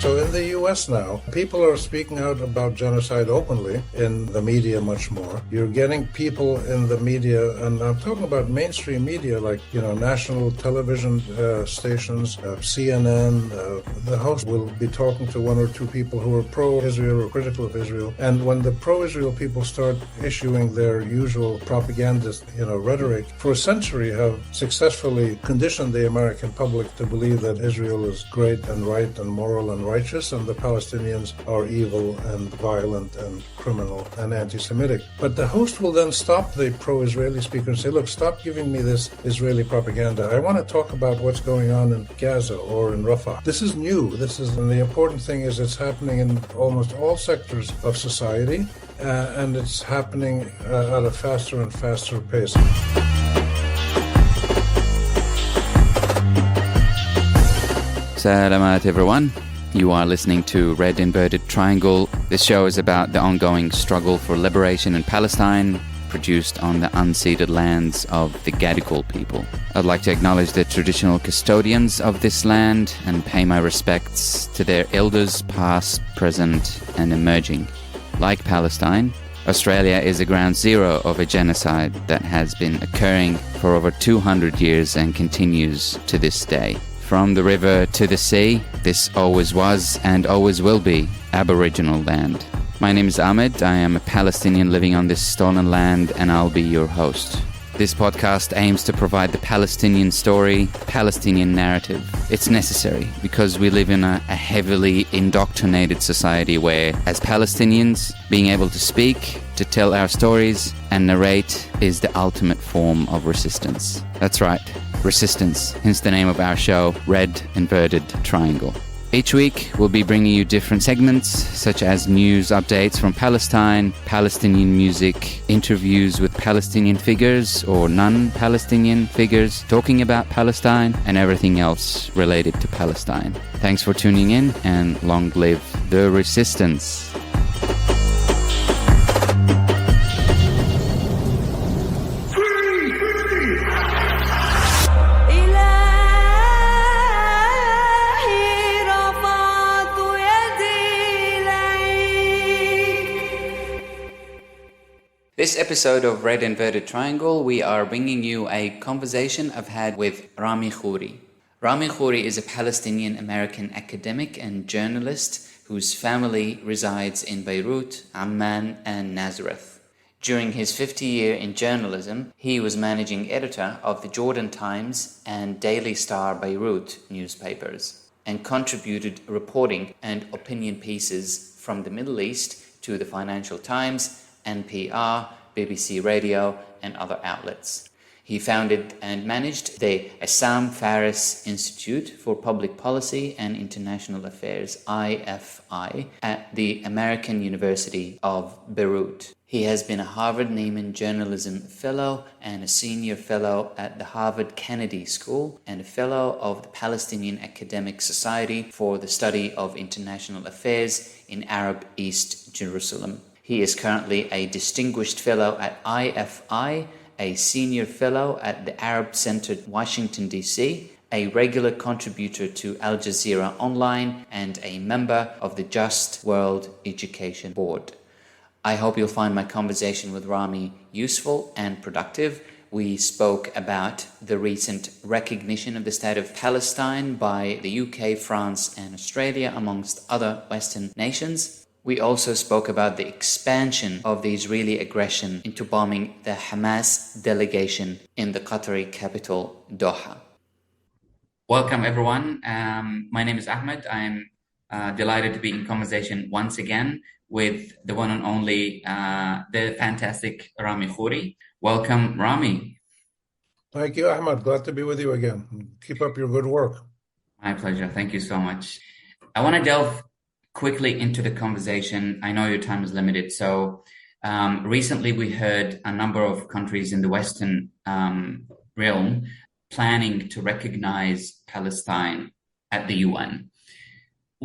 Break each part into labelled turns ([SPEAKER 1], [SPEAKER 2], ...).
[SPEAKER 1] So in the U.S. now, people are speaking out about genocide openly in the media much more. You're getting people in the media, and I'm talking about mainstream media like, national television stations, CNN. The host will be talking to one or two people who are pro-Israel or critical of Israel. And when the pro-Israel people start issuing their usual propagandist, rhetoric, for a century have successfully conditioned the American public to believe that Israel is great and right and moral and righteous, and the Palestinians are evil and violent and criminal and anti-Semitic. But the host will then stop the pro-Israeli speaker and say, look, stop giving me this Israeli propaganda. I want to talk about what's going on in Gaza or in Rafah. This is new. And the important thing is it's happening in almost all sectors of society, and it's happening at a faster and faster pace.
[SPEAKER 2] Salamat everyone. You are listening to Red Inverted Triangle. This show is about the ongoing struggle for liberation in Palestine, produced on the unceded lands of the Gadigal people. I'd like to acknowledge the traditional custodians of this land and pay my respects to their elders past, present and emerging. Like Palestine, Australia is the ground zero of a genocide that has been occurring for over 200 years and continues to this day. From the river to the sea, this always was and always will be Aboriginal land. My name is Ahmed. I am a Palestinian living on this stolen land, and I'll be your host. This podcast aims to provide the Palestinian story, Palestinian narrative. It's necessary because we live in a heavily indoctrinated society where, as Palestinians, being able to speak, to tell our stories and narrate is the ultimate form of resistance. That's right, resistance, hence the name of our show, Red Inverted Triangle. Each week, we'll be bringing you different segments, such as news updates from Palestine, Palestinian music, interviews with Palestinian figures or non-Palestinian figures talking about Palestine, and everything else related to Palestine. Thanks for tuning in, and long live the resistance. This episode of Red Inverted Triangle, we are bringing you a conversation I've had with Rami Khouri. Rami Khouri is a Palestinian-American academic and journalist whose family resides in Beirut, Amman, and Nazareth. During his 50 years in journalism, he was managing editor of the Jordan Times and Daily Star Beirut newspapers, and contributed reporting and opinion pieces from the Middle East to the Financial Times, NPR, BBC Radio, and other outlets. He founded and managed the Issam Faris Institute for Public Policy and International Affairs, IFI, at the American University of Beirut. He has been a Harvard Nieman Journalism Fellow and a Senior Fellow at the Harvard Kennedy School and a Fellow of the Palestinian Academic Society for the Study of International Affairs in Arab East Jerusalem. He is currently a Distinguished Fellow at IFI, a Senior Fellow at the Arab Center, Washington, D.C., a regular contributor to Al Jazeera Online, and a member of the Just World Education Board. I hope you'll find my conversation with Rami useful and productive. We spoke about the recent recognition of the State of Palestine by the UK, France, and Australia, amongst other Western nations. We also spoke about the expansion of the Israeli aggression into bombing the Hamas delegation in the Qatari capital, Doha. Welcome, everyone. My name is Ahmed. I'm delighted to be in conversation once again with the one and only, the fantastic Rami Khouri. Welcome, Rami.
[SPEAKER 1] Thank you, Ahmed. Glad to be with you again. Keep up your good work.
[SPEAKER 2] My pleasure. Thank you so much. I want to delve quickly into the conversation. I know your time is limited. So recently we heard a number of countries in the Western realm planning to recognize Palestine at the UN.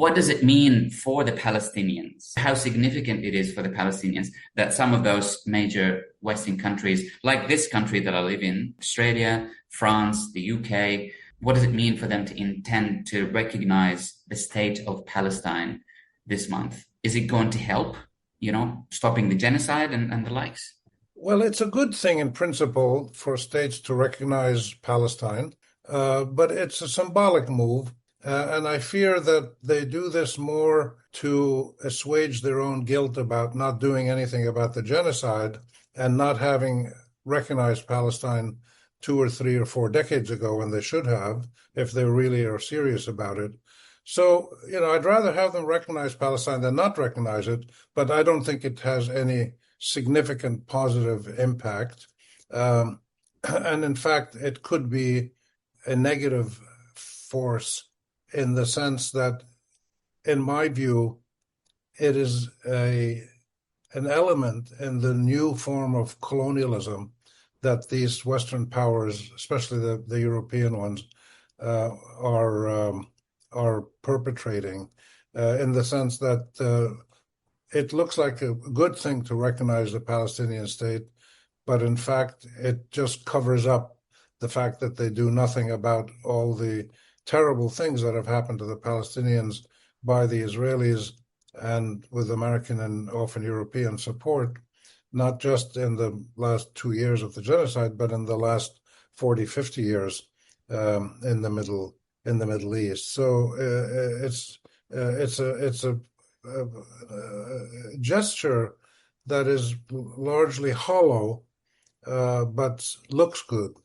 [SPEAKER 2] What does it mean for the Palestinians? How significant it is for the Palestinians that some of those major Western countries, like this country that I live in, Australia, France, the UK, what does it mean for them to intend to recognize the state of Palestine this month? Is it going to help, stopping the genocide and the likes?
[SPEAKER 1] Well, it's a good thing in principle for states to recognize Palestine, but it's a symbolic move. And I fear that they do this more to assuage their own guilt about not doing anything about the genocide and not having recognized Palestine 2 or 3 or 4 decades ago when they should have, if they really are serious about it. So, I'd rather have them recognize Palestine than not recognize it, but I don't think it has any significant positive impact. And in fact, it could be a negative force in the sense that, in my view, it is an element in the new form of colonialism that these Western powers, especially the European ones, are perpetrating, in the sense that it looks like a good thing to recognize the Palestinian state, but in fact, it just covers up the fact that they do nothing about all the terrible things that have happened to the Palestinians by the Israelis and with American and often European support, not just in the last 2 years of the genocide, but in the last 40, 50 years in the Middle East. So it's a gesture that is largely hollow, but looks good.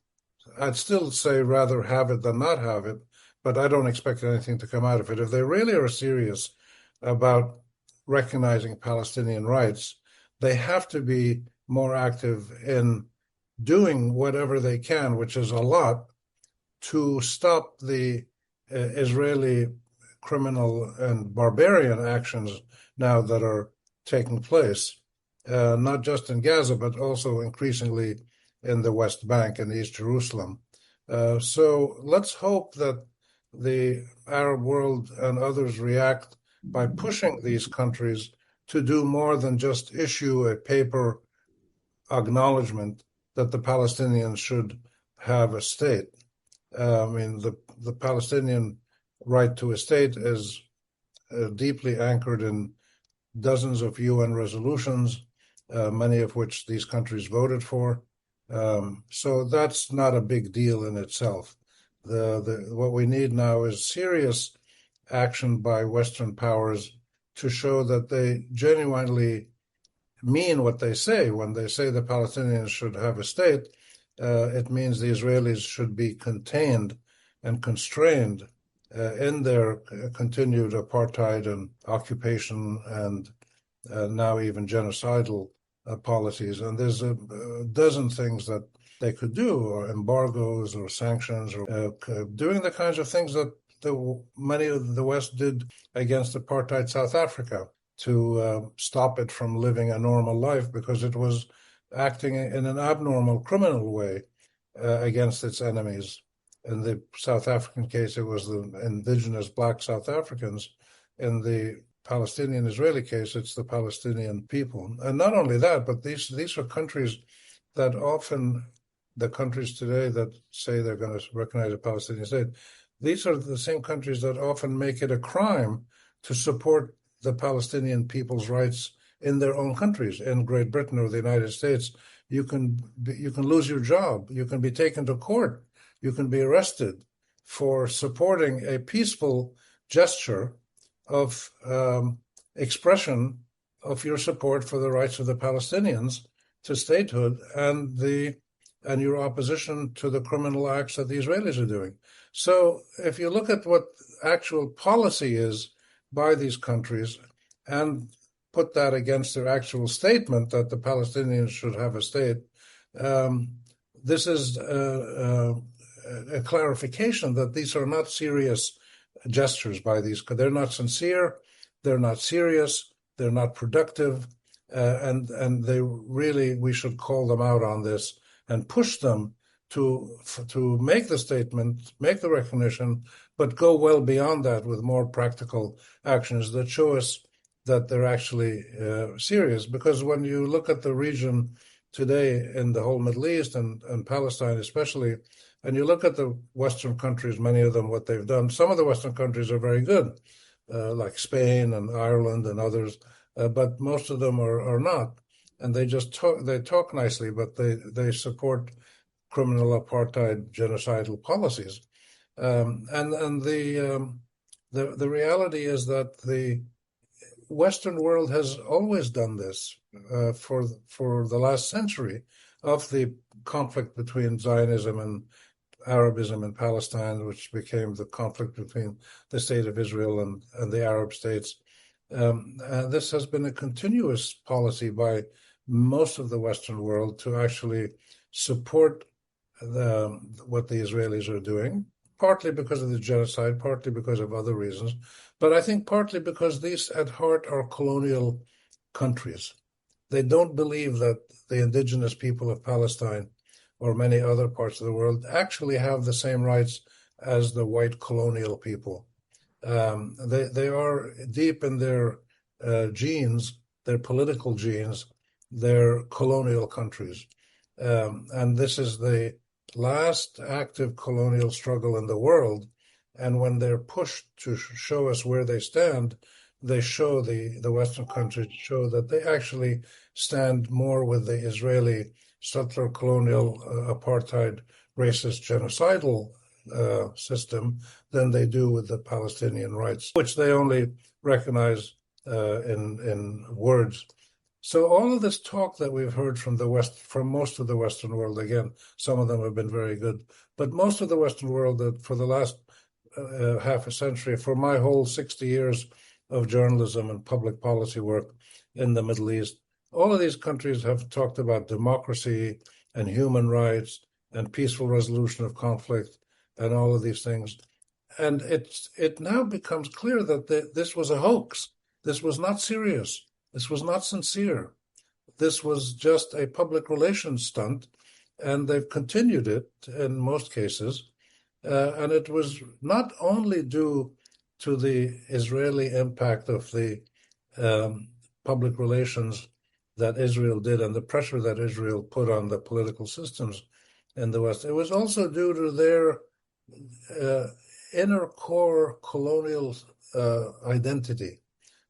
[SPEAKER 1] I'd still say rather have it than not have it, but I don't expect anything to come out of it. If they really are serious about recognizing Palestinian rights, they have to be more active in doing whatever they can, which is a lot, to stop the Israeli criminal and barbarian actions now that are taking place, not just in Gaza, but also increasingly in the West Bank and East Jerusalem. So let's hope that the Arab world and others react by pushing these countries to do more than just issue a paper acknowledgement that the Palestinians should have a state. The Palestinian right to a state is deeply anchored in dozens of UN resolutions, many of which these countries voted for. So that's not a big deal in itself. What we need now is serious action by Western powers to show that they genuinely mean what they say. When they say the Palestinians should have a state, it means the Israelis should be contained and constrained in their continued apartheid and occupation and now even genocidal policies. And there's a dozen things that they could do, or embargoes or sanctions, or doing the kinds of things that many of the West did against apartheid South Africa to stop it from living a normal life because it was acting in an abnormal criminal way against its enemies. In the South African case, it was the indigenous Black South Africans. In the Palestinian-Israeli case, it's the Palestinian people. And not only that, but these are countries that often, the countries today that say they're going to recognize a Palestinian state, these are the same countries that often make it a crime to support the Palestinian people's rights in their own countries. In Great Britain or the United States, you can lose your job, you can be taken to court, you can be arrested for supporting a peaceful gesture of expression of your support for the rights of the Palestinians to statehood and your opposition to the criminal acts that the Israelis are doing. So if you look at what actual policy is by these countries and put that against their actual statement that the Palestinians should have a state, this is a clarification that these are not serious gestures by these. They're not sincere, they're not serious, they're not productive, and we should call them out on this and push them to make the statement, make the recognition, but go well beyond that with more practical actions that show us that they're actually serious. Because when you look at the region today in the whole Middle East and Palestine especially, and you look at the Western countries, many of them, what they've done, some of the Western countries are very good, like Spain and Ireland and others, but most of them are not. And they talk nicely, but they support criminal apartheid genocidal policies. And the reality is that the Western world has always done this for the last century of the conflict between Zionism and Arabism in Palestine, which became the conflict between the state of Israel and the Arab states. And this has been a continuous policy by most of the Western world to actually support what the Israelis are doing, partly because of the genocide, partly because of other reasons, but I think partly because these at heart are colonial countries. They don't believe that the indigenous people of Palestine or many other parts of the world actually have the same rights as the white colonial people. They are deep in their genes, their political genes, their colonial countries. And this is the last active colonial struggle in the world. And when they're pushed to show us where they stand, they show the Western countries show that they actually stand more with the Israeli settler colonial apartheid racist genocidal system than they do with the Palestinian rights, which they only recognize in words. So all of this talk that we've heard from the West, from most of the Western world, again, some of them have been very good, but most of the Western world that for the last half a century, for my whole 60 years of journalism and public policy work in the Middle East, all of these countries have talked about democracy and human rights and peaceful resolution of conflict and all of these things. And it now becomes clear that this was a hoax. This was not serious. This was not sincere. This was just a public relations stunt, and they've continued it in most cases. And it was not only due to the Israeli impact of the public relations that Israel did and the pressure that Israel put on the political systems in the West. It was also due to their inner core colonial identity.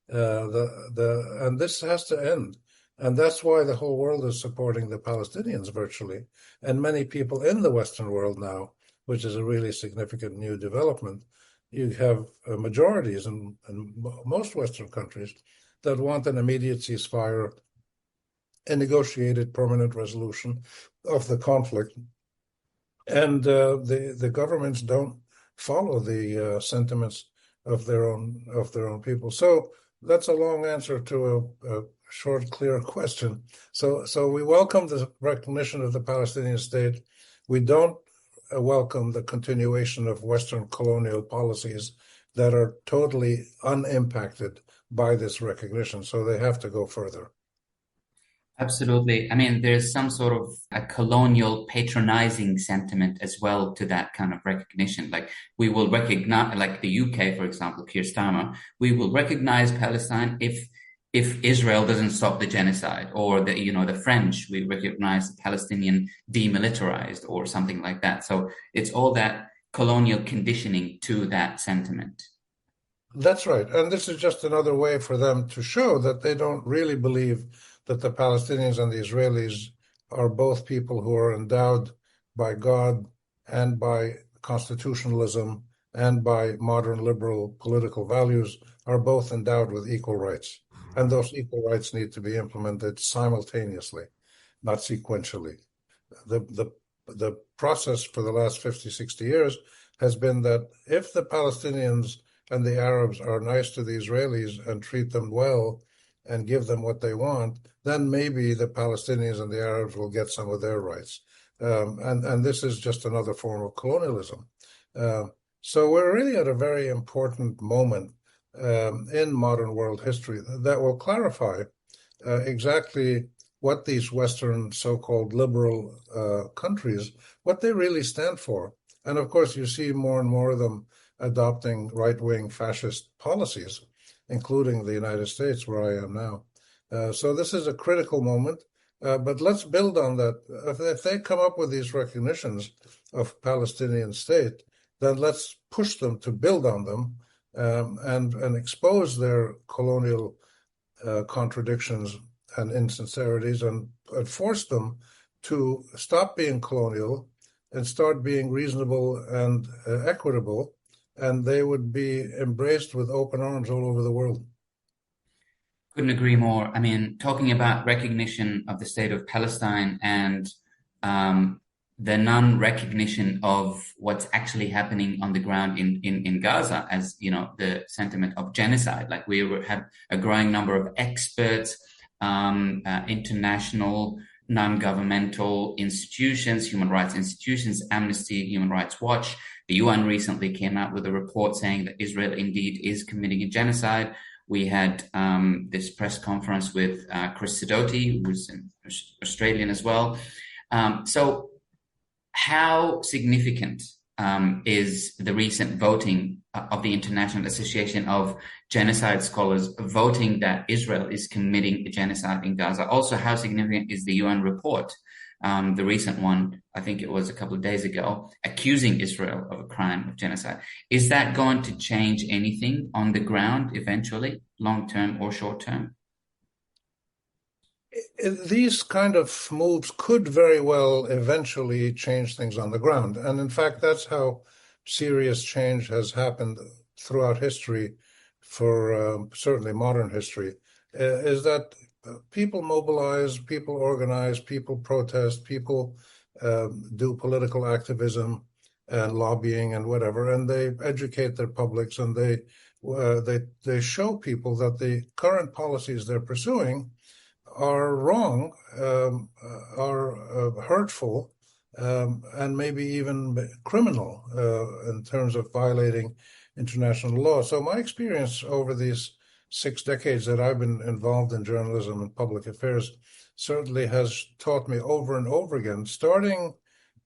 [SPEAKER 1] And this has to end. And that's why the whole world is supporting the Palestinians virtually. And many people in the Western world now, which is a really significant new development, you have majorities in most Western countries that want an immediate ceasefire, a negotiated permanent resolution of the conflict. And the governments don't follow the sentiments of their own people. So that's a long answer to a short, clear question. So we welcome the recognition of the Palestinian state. We don't welcome the continuation of Western colonial policies that are totally unimpacted by this recognition. So they have to go further.
[SPEAKER 2] Absolutely. I mean, there's some sort of a colonial patronizing sentiment as well to that kind of recognition. Like we will recognize, like the UK, for example, Keir Starmer, we will recognize Palestine if Israel doesn't stop the genocide, or the French, we recognize the Palestinian demilitarized or something like that. So it's all that colonial conditioning to that sentiment.
[SPEAKER 1] That's right. And this is just another way for them to show that they don't really believe that the Palestinians and the Israelis are both people who are endowed by God and by constitutionalism and by modern liberal political values, are both endowed with equal rights. And those equal rights need to be implemented simultaneously, not sequentially. The process for the last 50, 60 years has been that if the Palestinians and the Arabs are nice to the Israelis and treat them well and give them what they want, then maybe the Palestinians and the Arabs will get some of their rights. And this is just another form of colonialism. So we're really at a very important moment in modern world history that will clarify exactly what these Western so-called liberal countries, what they really stand for. And of course, you see more and more of them adopting right-wing fascist policies, including the United States, where I am now. So this is a critical moment, but let's build on that. If they come up with these recognitions of Palestinian state, then let's push them to build on them and expose their colonial contradictions and insincerities and force them to stop being colonial and start being reasonable and equitable, and they would be embraced with open arms all over the world.
[SPEAKER 2] Couldn't agree more. I mean, talking about recognition of the state of Palestine and the non-recognition of what's actually happening on the ground in Gaza, as you know, the sentiment of genocide. Like we have a growing number of experts, international, non-governmental institutions, human rights institutions, Amnesty, Human Rights Watch. The UN recently came out with a report saying that Israel indeed is committing a genocide. We had this press conference with Chris Sidoti, who's an Australian as well. So how significant is the recent voting of the International Association of Genocide Scholars voting that Israel is committing a genocide in Gaza? Also, how significant is the UN report, the recent one, I think it was a couple of days ago, accusing Israel of a crime of genocide? Is that going to change anything on the ground eventually, long-term or short-term?
[SPEAKER 1] These kind of moves could very well eventually change things on the ground. And in fact, that's how serious change has happened throughout history, for certainly modern history, is that people mobilize, people organize, people protest, people do political activism and lobbying and whatever, and they educate their publics, and they show people that the current policies they're pursuing are wrong, are hurtful, and maybe even criminal in terms of violating international law. So my experience over these 6 decades that I've been involved in journalism and public affairs certainly has taught me over and over again, starting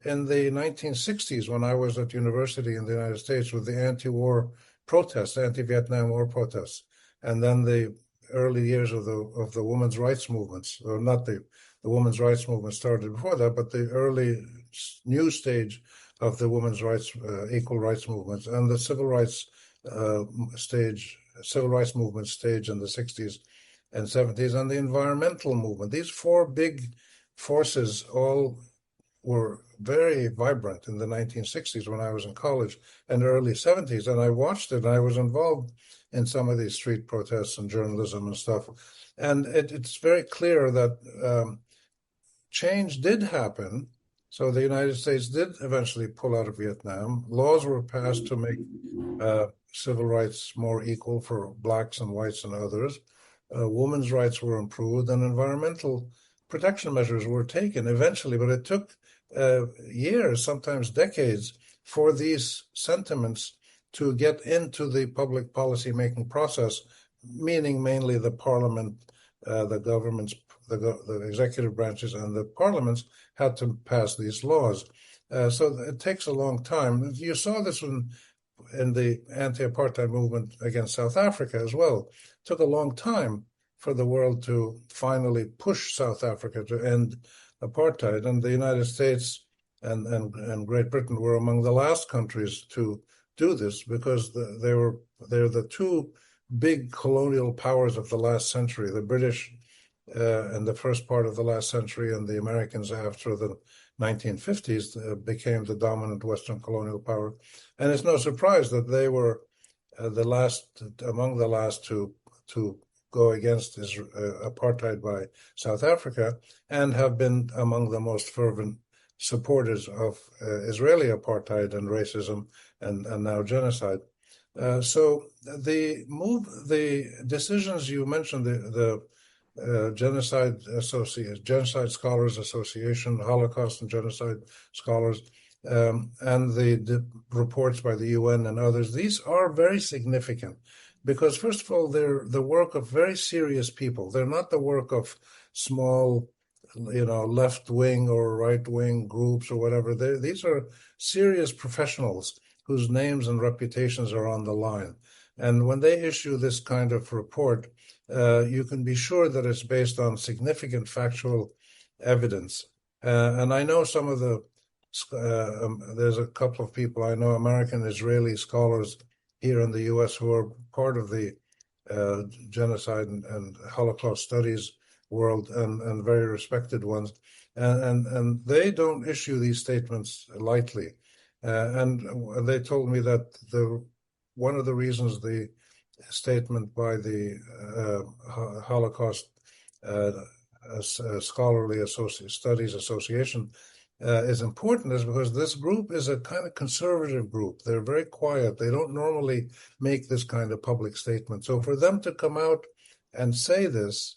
[SPEAKER 1] in the 1960s when I was at university in the United States with the anti-war protests, anti-Vietnam War protests, and then the early years of the women's rights movements, or not the women's rights movement started before that, but the early new stage of the women's rights, equal rights movements, and the civil rights movement stage in the 60s and 70s, and the environmental movement. These 4 big forces all were very vibrant in the 1960s when I was in college, and the early 70s, and I watched it, and I was involved in some of these street protests and journalism and stuff. And it's very clear that change did happen. So the United States did eventually pull out of Vietnam. Laws were passed to make civil rights more equal for blacks and whites and others. Women's rights were improved, and environmental protection measures were taken eventually, but it took years, sometimes decades, for these sentiments to get into the public policy making process, meaning mainly the parliament, the governments, the executive branches and the parliaments had to pass these laws. So it takes a long time. You saw this in the anti-apartheid movement against South Africa as well. It took a long time for the world to finally push South Africa to end apartheid. And the United States and Great Britain were among the last countries to do this, because they're the 2 big colonial powers of the last century, the British in the first part of the last century, and the Americans after the 1950s became the dominant Western colonial power. And it's no surprise that they were among the last to go against apartheid by South Africa, and have been among the most fervent supporters of Israeli apartheid and racism and now genocide. So the decisions you mentioned, the Genocide Scholars Association, Holocaust and Genocide Scholars, and the reports by the UN and others, these are very significant because, first of all, they're the work of very serious people. They're not the work of small left-wing or right-wing groups or whatever. These are serious professionals whose names and reputations are on the line. And when they issue this kind of report, you can be sure that it's based on significant factual evidence. And I know some of there's a couple of people I know, American Israeli scholars here in the U.S. who are part of the genocide and Holocaust studies world and very respected ones. And they don't issue these statements lightly. And they told me that one of the reasons the statement by the Holocaust Scholarly Studies Association is important is because this group is a kind of conservative group. They're very quiet. They don't normally make this kind of public statement. So for them to come out and say this,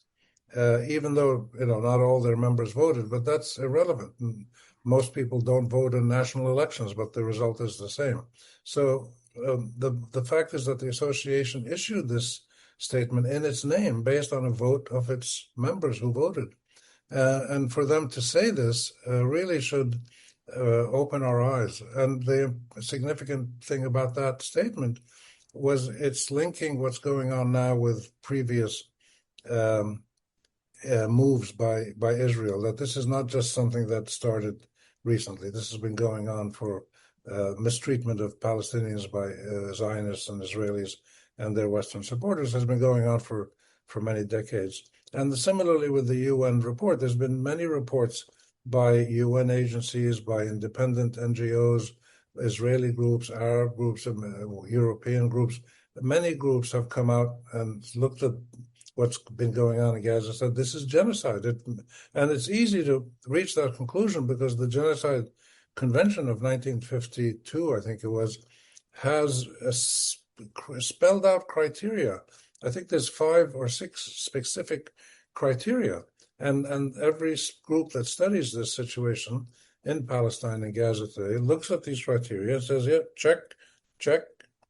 [SPEAKER 1] even though not all their members voted, but that's irrelevant. Most people don't vote in national elections, but the result is the same. So the fact is that the association issued this statement in its name based on a vote of its members who voted. And for them to say this really should open our eyes. And the significant thing about that statement was it's linking what's going on now with previous moves by Israel, that this is not just something that started recently. This has been going on for mistreatment of Palestinians by Zionists and Israelis and their Western supporters has been going on for many decades. And similarly with the UN report, there's been many reports by UN agencies, by independent NGOs, Israeli groups, Arab groups, European groups. Many groups have come out and looked at what's been going on in Gaza and said this is genocide. And it's easy to reach that conclusion because the Genocide Convention of 1952, I think it was, has spelled out criteria. I think there's 5 or 6 specific criteria. And every group that studies this situation in Palestine and Gaza today looks at these criteria and says, yeah, check, check,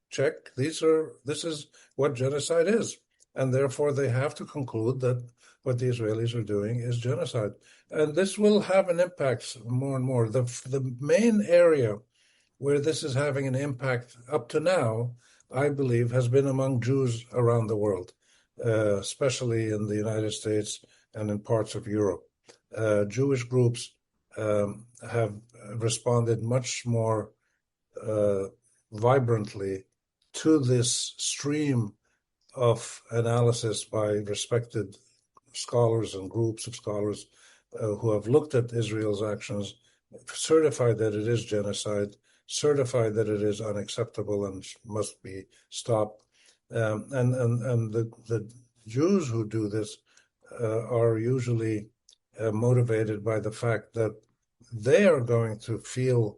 [SPEAKER 1] check. This is what genocide is. And therefore they have to conclude that what the Israelis are doing is genocide. And this will have an impact more and more. The main area where this is having an impact up to now, I believe, has been among Jews around the world, especially in the United States and in parts of Europe. Jewish groups have responded much more vibrantly to this stream of analysis by respected scholars and groups of scholars who have looked at Israel's actions, certified that it is genocide, certified that it is unacceptable and must be stopped. And the Jews who do this are usually motivated by the fact that they are going to feel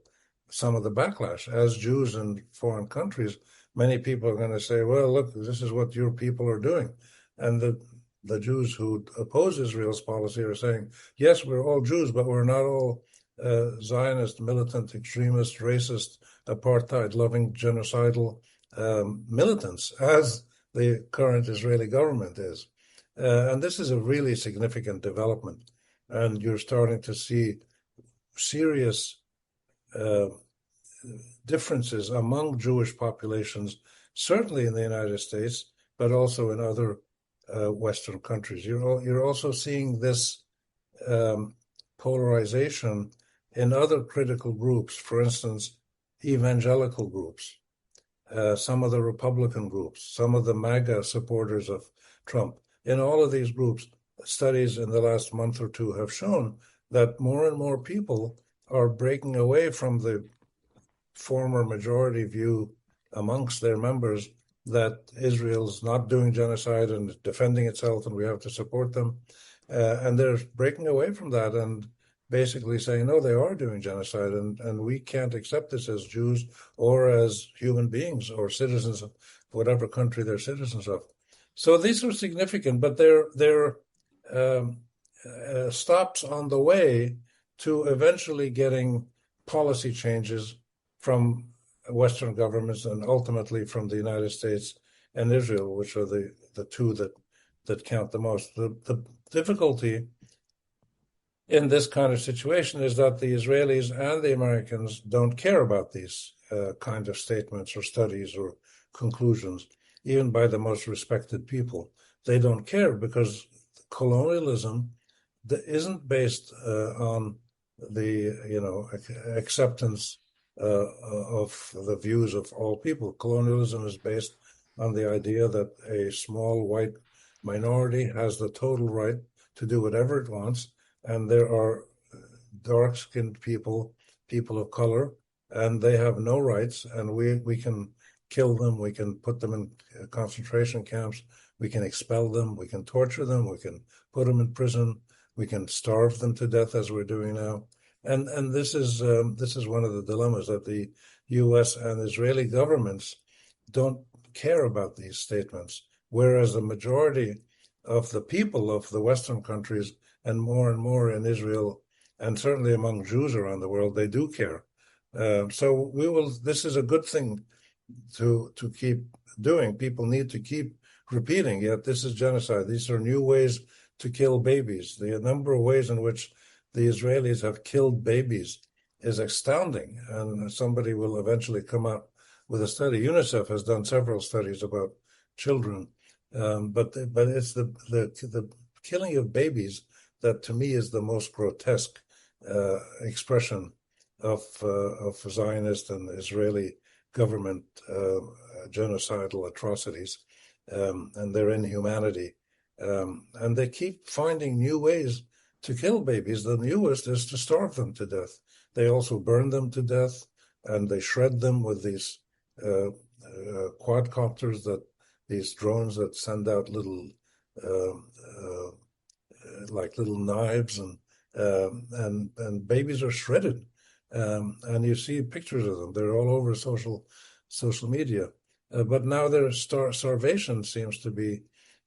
[SPEAKER 1] some of the backlash. As Jews in foreign countries, many people are going to say, well, look, this is what your people are doing. And the Jews who oppose Israel's policy are saying, yes, we're all Jews, but we're not all Zionist, militant, extremist, racist, apartheid-loving, genocidal militants, as the current Israeli government is. And this is a really significant development. And you're starting to see serious differences among Jewish populations, certainly in the United States, but also in other Western countries. You're also seeing this polarization in other critical groups, for instance, evangelical groups, some of the Republican groups, some of the MAGA supporters of Trump. In all of these groups, studies in the last month or two have shown that more and more people are breaking away from the former majority view amongst their members that Israel's not doing genocide and defending itself and we have to support them. And they're breaking away from that and basically saying, no, they are doing genocide and we can't accept this as Jews or as human beings or citizens of whatever country they're citizens of. So these are significant, but they're stops on the way to eventually getting policy changes from Western governments and ultimately from the United States and Israel, which are the two that count the most. The difficulty in this kind of situation is that the Israelis and the Americans don't care about these kind of statements or studies or conclusions, even by the most respected people. They don't care because colonialism isn't based on the acceptance of the views of all people. Colonialism is based on the idea that a small white minority has the total right to do whatever it wants, and there are dark-skinned people, people of color, and they have no rights, and we can kill them, we can put them in concentration camps, we can expel them, we can torture them, we can put them in prison, we can starve them to death as we're doing now. And this is one of the dilemmas, that the U.S. and Israeli governments don't care about these statements, whereas the majority of the people of the Western countries and more in Israel, and certainly among Jews around the world, they do care. So we will. This is a good thing to keep doing. People need to keep repeating. Yet this is genocide. These are new ways to kill babies. The number of ways in which the Israelis have killed babies is astounding, and somebody will eventually come up with a study. UNICEF has done several studies about children, but it's the killing of babies that to me is the most grotesque expression of Zionist and Israeli government genocidal atrocities and their inhumanity. And they keep finding new ways to kill babies. The newest is to starve them to death. They also burn them to death, and they shred them with these quadcopters, these drones that send out little like little knives, and babies are shredded. And you see pictures of them. They're all over social media. But now their starvation seems to be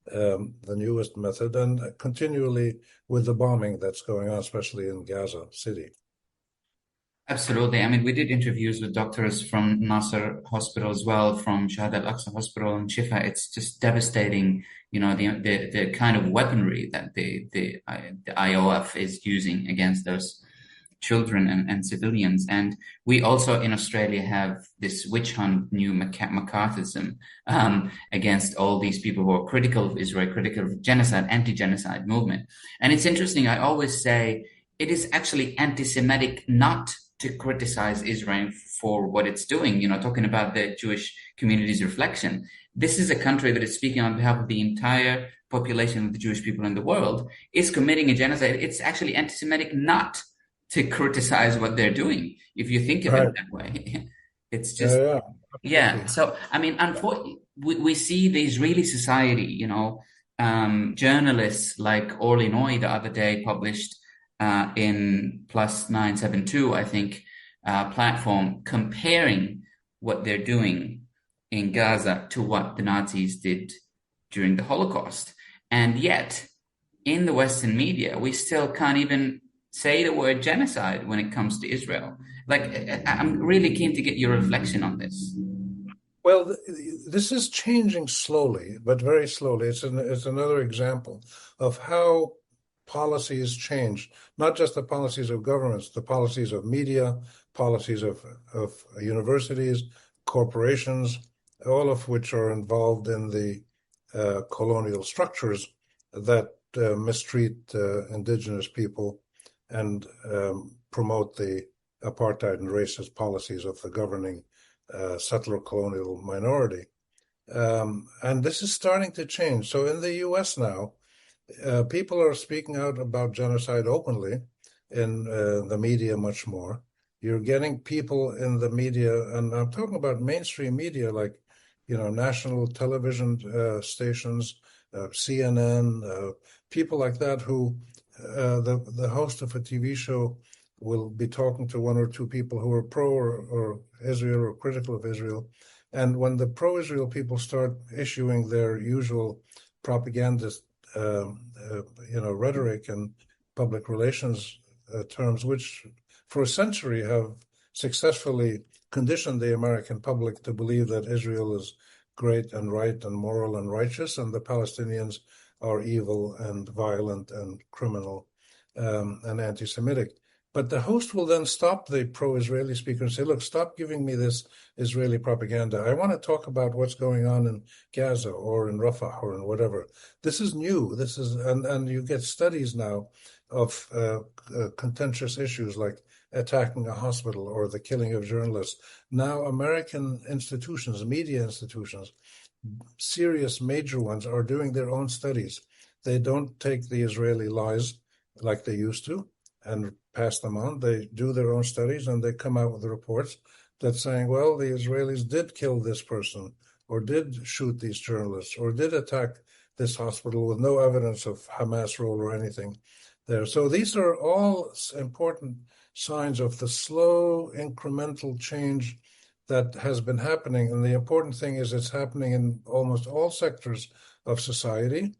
[SPEAKER 1] the newest method, and continually with the bombing that's going on, especially in Gaza City.
[SPEAKER 2] Absolutely. I mean, we did interviews with doctors from Nasser Hospital as well, from Shahid al-Aqsa Hospital and Shifa. It's just devastating, the kind of weaponry that the IOF is using against those children and civilians. And we also in Australia have this witch hunt, new McCarthyism against all these people who are critical of Israel, critical of genocide, anti-genocide movement. And it's interesting, I always say it is actually anti-Semitic not to criticize Israel for what it's doing, talking about the Jewish community's reflection. This is a country that is speaking on behalf of the entire population of the Jewish people in the world, is committing a genocide. It's actually anti-Semitic not to criticize what they're doing, if you think of it that way. It's just, yeah. So, I mean, unfortunately, we see the Israeli society, journalists like Orly Noy the other day published in Plus 972, I think, platform, comparing what they're doing in Gaza to what the Nazis did during the Holocaust. And yet, in the Western media, we still can't even say the word genocide when it comes to Israel. Like, I'm really keen to get your reflection on this.
[SPEAKER 1] Well, this is changing slowly, but very slowly. It's another example of how policies change, not just the policies of governments, the policies of media, policies of universities, corporations, all of which are involved in the colonial structures that mistreat indigenous people and promote the apartheid and racist policies of the governing settler colonial minority. And this is starting to change. So in the U.S. now, people are speaking out about genocide openly in the media much more. You're getting people in the media, and I'm talking about mainstream media like, national television stations, CNN, people like that who the host of a TV show will be talking to one or two people who are pro or Israel or critical of Israel. And when the pro-Israel people start issuing their usual propagandist rhetoric and public relations terms, which for a century have successfully conditioned the American public to believe that Israel is great and right and moral and righteous, and the Palestinians are evil and violent and criminal. and anti-Semitic. But the host will then stop the pro-Israeli speaker and say, look, stop giving me this Israeli propaganda. I want to talk about what's going on in Gaza or in Rafah or in whatever. This is new. And you get studies now of contentious issues like attacking a hospital or the killing of journalists. Now American institutions, media institutions, serious major ones, are doing their own studies. They don't take the Israeli lies like they used to and pass them on. They do their own studies and they come out with reports that's saying, well, the Israelis did kill this person or did shoot these journalists or did attack this hospital with no evidence of Hamas role or anything there. So these are all important signs of the slow incremental change that has been happening. And the important thing is it's happening in almost all sectors of society.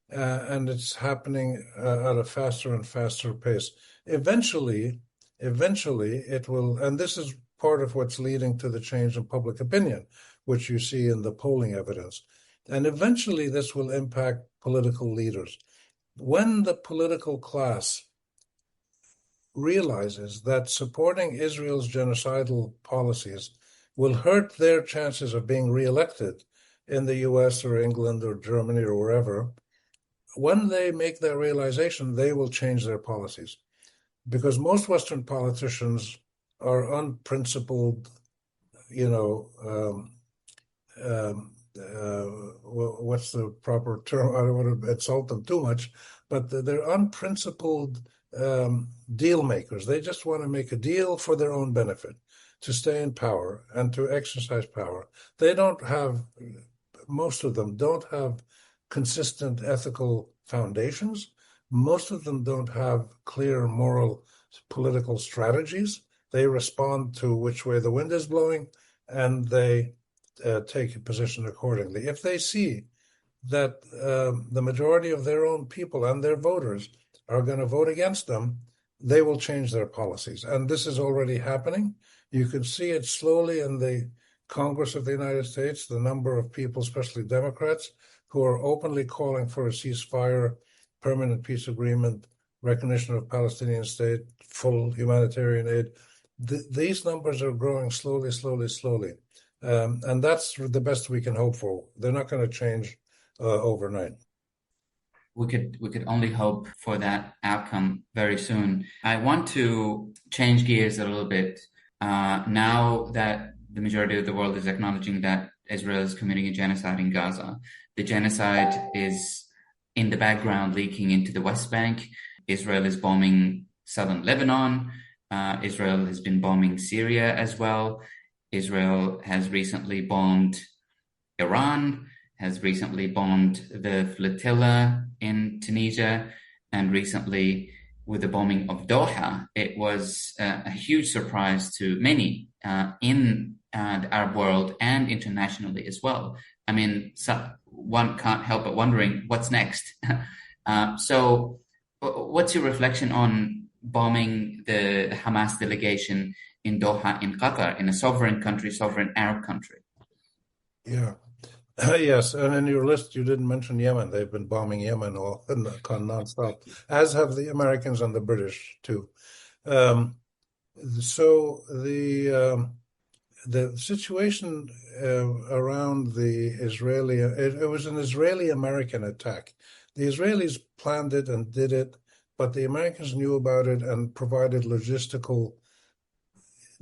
[SPEAKER 1] And it's happening at a faster and faster pace. Eventually, it will, and this is part of what's leading to the change in public opinion, which you see in the polling evidence. And eventually, this will impact political leaders. When the political class realizes that supporting Israel's genocidal policies will hurt their chances of being reelected in the US or England or Germany or wherever, when they make that realization, they will change their policies. Because most Western politicians are unprincipled, what's the proper term? I don't want to insult them too much, but they're unprincipled deal makers. They just want to make a deal for their own benefit, to stay in power and to exercise power. Most of them don't have consistent ethical foundations. Most of them don't have clear moral political strategies. They respond to which way the wind is blowing, and they take a position accordingly. If they see that the majority of their own people and their voters are going to vote against them, they will change their policies. And this is already happening. You can see it slowly in the Congress of the United States, the number of people, especially Democrats, who are openly calling for a ceasefire, permanent peace agreement, recognition of Palestinian state, full humanitarian aid. These numbers are growing slowly. And that's the best we can hope for. They're not going to change overnight.
[SPEAKER 2] We could only hope for that outcome very soon. I want to change gears a little bit. Now that the majority of the world is acknowledging that Israel is committing a genocide in Gaza, the genocide is in the background leaking into the West Bank. Israel is bombing southern Lebanon. Israel has been bombing Syria as well. Israel has recently bombed Iran, has recently bombed the flotilla in Tunisia, and recently with the bombing of Doha. It was a huge surprise to many in the Arab world and internationally as well. I mean, one can't help but wondering what's next. So what's your reflection on bombing the Hamas delegation in Doha, in Qatar, in a sovereign country, sovereign Arab country?
[SPEAKER 1] Yeah. Yes, and in your list, you didn't mention Yemen. They've been bombing Yemen all nonstop, as have the Americans and the British too. So the situation around the Israeli, it was an Israeli-American attack. The Israelis planned it and did it, but the Americans knew about it and provided logistical,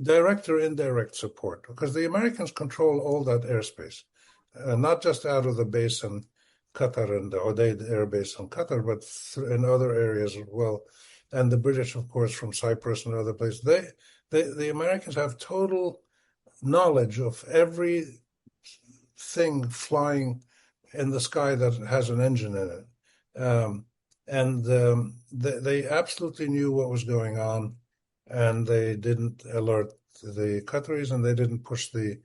[SPEAKER 1] direct or indirect support, because the Americans control all that airspace. Not just out of the base in Qatar and the Udeid Air Base in Qatar, but in other areas as well. And the British, of course, from Cyprus and other places. The Americans have total knowledge of everything flying in the sky that has an engine in it. They absolutely knew what was going on, and they didn't alert the Qataris, and they didn't push the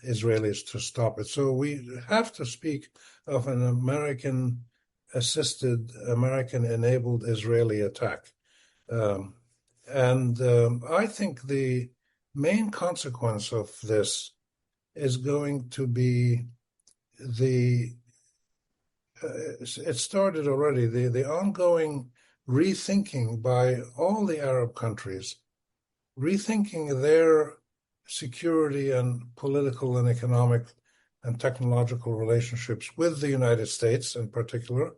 [SPEAKER 1] Israelis to stop it. So we have to speak of an American-assisted, American-enabled Israeli attack. I think the main consequence of this is going to be it started already, the ongoing rethinking by all the Arab countries, rethinking their security and political and economic and technological relationships with the United States in particular,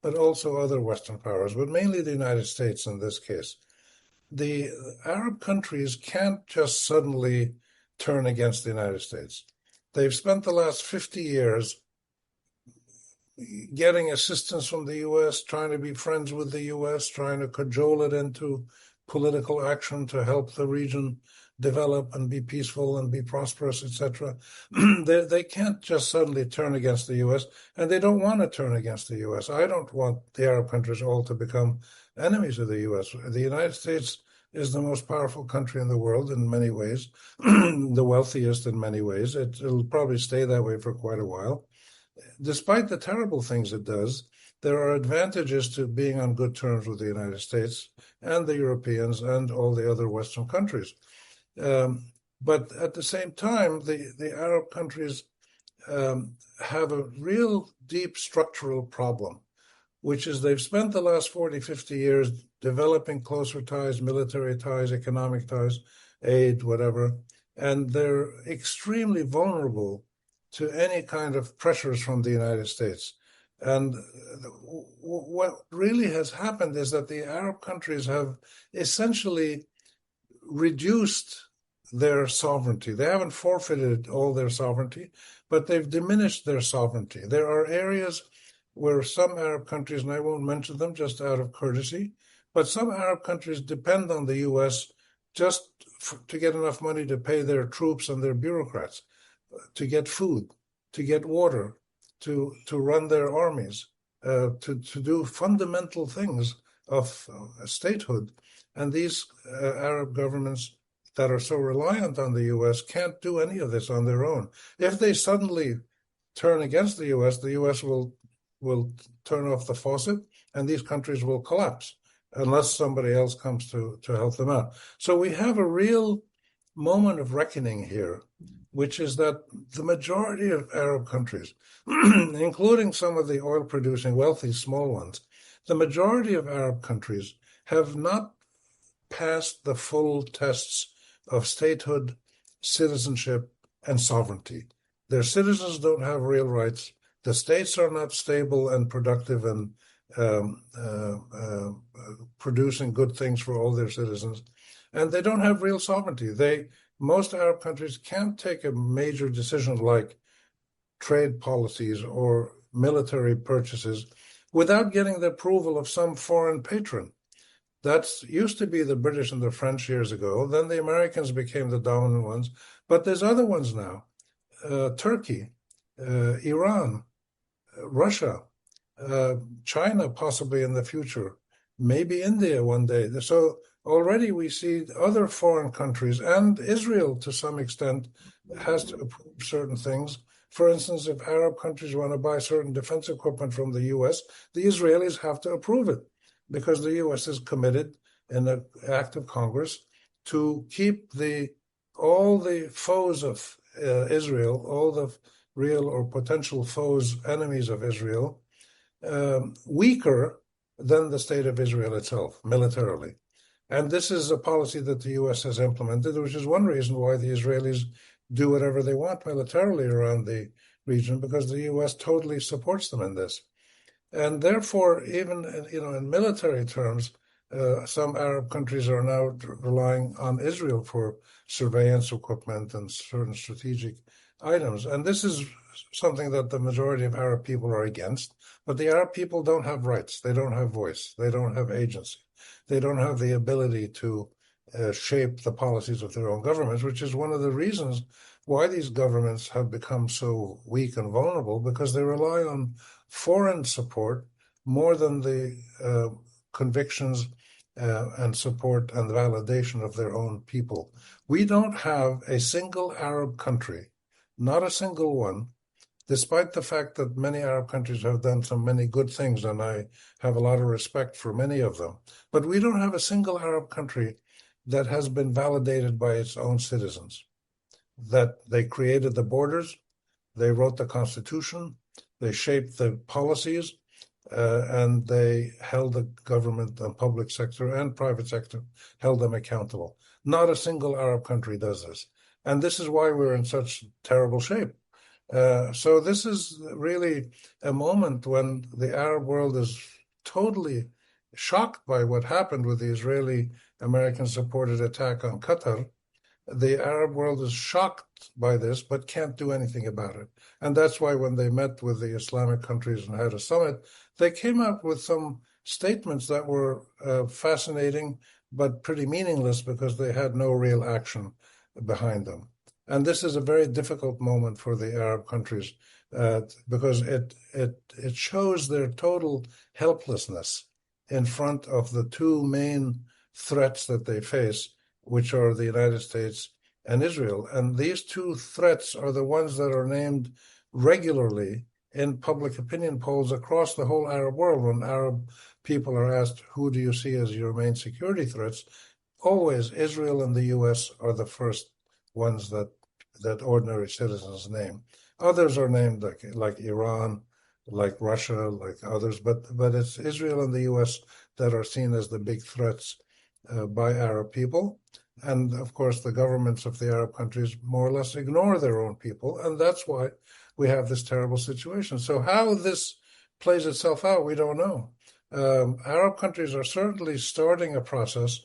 [SPEAKER 1] but also other Western powers, but mainly the United States in this case. The Arab countries can't just suddenly turn against the United States. They've spent the last 50 years getting assistance from the U.S., trying to be friends with the U.S., trying to cajole it into political action to help the region develop and be peaceful and be prosperous, etc. They can't just suddenly turn against the U.S., and they don't want to turn against the U.S. I don't want the Arab countries all to become enemies of the U.S. The United States is the most powerful country in the world in many ways, the wealthiest in many ways. It'll probably stay that way for quite a while. Despite the terrible things it does, there are advantages to being on good terms with the United States and the Europeans and all the other Western countries. But at the same time, the Arab countries have a real deep structural problem, which is they've spent the last 40, 50 years developing closer ties, military ties, economic ties, aid, whatever, and they're extremely vulnerable to any kind of pressures from the United States. And what really has happened is that the Arab countries have essentially reduced their sovereignty. They haven't forfeited all their sovereignty, but they've diminished their sovereignty. There are areas where some Arab countries, and I won't mention them just out of courtesy, but some Arab countries depend on the U.S. just to get enough money to pay their troops and their bureaucrats, to get food, to get water, to run their armies, to do fundamental things of statehood. And these Arab governments that are so reliant on the U.S. can't do any of this on their own. If they suddenly turn against the U.S. will turn off the faucet, and these countries will collapse unless somebody else comes to help them out. So we have a real moment of reckoning here, which is that the majority of Arab countries, including some of the oil-producing, wealthy, small ones, the majority of Arab countries have not passed the full tests of statehood, citizenship, and sovereignty. Their citizens don't have real rights. The states are not stable and productive and producing good things for all their citizens. And they don't have real sovereignty. Most Arab countries can't take a major decision like trade policies or military purchases without getting the approval of some foreign patron. That used to be the British and the French years ago. Then the Americans became the dominant ones. But there's other ones now. Turkey, Iran, Russia, China possibly in the future, maybe India one day. So already we see other foreign countries, and Israel to some extent has to approve certain things. For instance, if Arab countries want to buy certain defense equipment from the U.S., the Israelis have to approve it because the U.S. is committed in an act of Congress to keep all the foes of Israel, all the real or potential foes, enemies of Israel, weaker than the state of Israel itself, militarily. And this is a policy that the U.S. has implemented, which is one reason why the Israelis do whatever they want militarily around the region, because the U.S. totally supports them in this. And therefore, even in military terms, some Arab countries are now relying on Israel for surveillance equipment and certain strategic items. And this is something that the majority of Arab people are against. But the Arab people don't have rights. They don't have voice. They don't have agency. They don't have the ability to shape the policies of their own governments, which is one of the reasons why these governments have become so weak and vulnerable, because they rely on foreign support more than the convictions and support and validation of their own people. We don't have a single Arab country, not a single one, despite the fact that many Arab countries have done so many good things, and I have a lot of respect for many of them. But we don't have a single Arab country that has been validated by its own citizens, that they created the borders, they wrote the constitution, they shaped the policies, and they held the government and public sector and private sector, held them accountable. Not a single Arab country does this. And this is why we're in such terrible shape. So this is really a moment when the Arab world is totally shocked by what happened with the Israeli-American-supported attack on Qatar. The Arab world is shocked by this, but can't do anything about it. And that's why when they met with the Islamic countries and had a summit, they came up with some statements that were fascinating, but pretty meaningless because they had no real action behind them. And this is a very difficult moment for the Arab countries because it shows their total helplessness in front of the two main threats that they face, which are the United States and Israel. And these two threats are the ones that are named regularly in public opinion polls across the whole Arab world. When Arab people are asked, who do you see as your main security threats? Always Israel and the US are the first ones that ordinary citizens name. Others are named like Iran, like Russia, like others, but it's Israel and the US that are seen as the big threats by Arab people. And of course, the governments of the Arab countries more or less ignore their own people, and that's why we have this terrible situation. So how this plays itself out, we don't know. Arab countries are certainly starting a process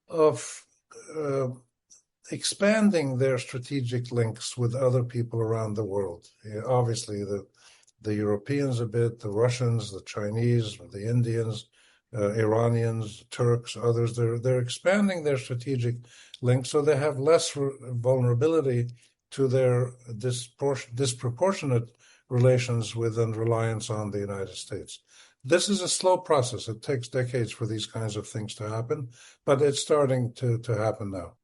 [SPEAKER 1] of expanding their strategic links with other people around the world. Obviously, the Europeans a bit, the Russians, the Chinese, the Indians, Iranians, Turks, others, they're expanding their strategic links so they have less vulnerability to their disproportionate relations with and reliance on the United States. This is a slow process. It takes decades for these kinds of things to happen, but it's starting to happen now.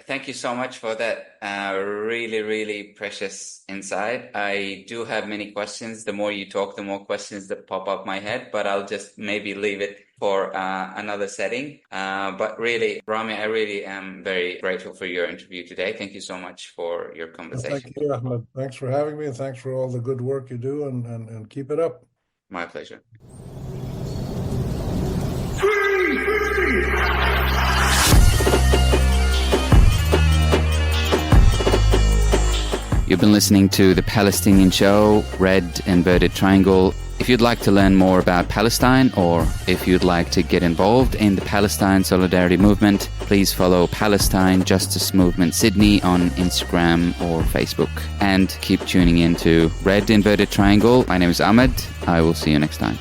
[SPEAKER 2] Thank you so much for that really, really precious insight. I do have many questions. The more you talk, the more questions that pop up my head, but I'll just maybe leave it for another setting. But really, Rami, I really am very grateful for your interview today. Thank you so much for your conversation.
[SPEAKER 1] Thank you, Ahmed. Thanks for having me, and thanks for all the good work you do, and keep it up.
[SPEAKER 2] My pleasure. You've been listening to The Palestinian Show, Red Inverted Triangle. If you'd like to learn more about Palestine, or if you'd like to get involved in the Palestine Solidarity Movement, please follow Palestine Justice Movement Sydney on Instagram or Facebook. And keep tuning in to Red Inverted Triangle. My name is Ahmed. I will see you next time.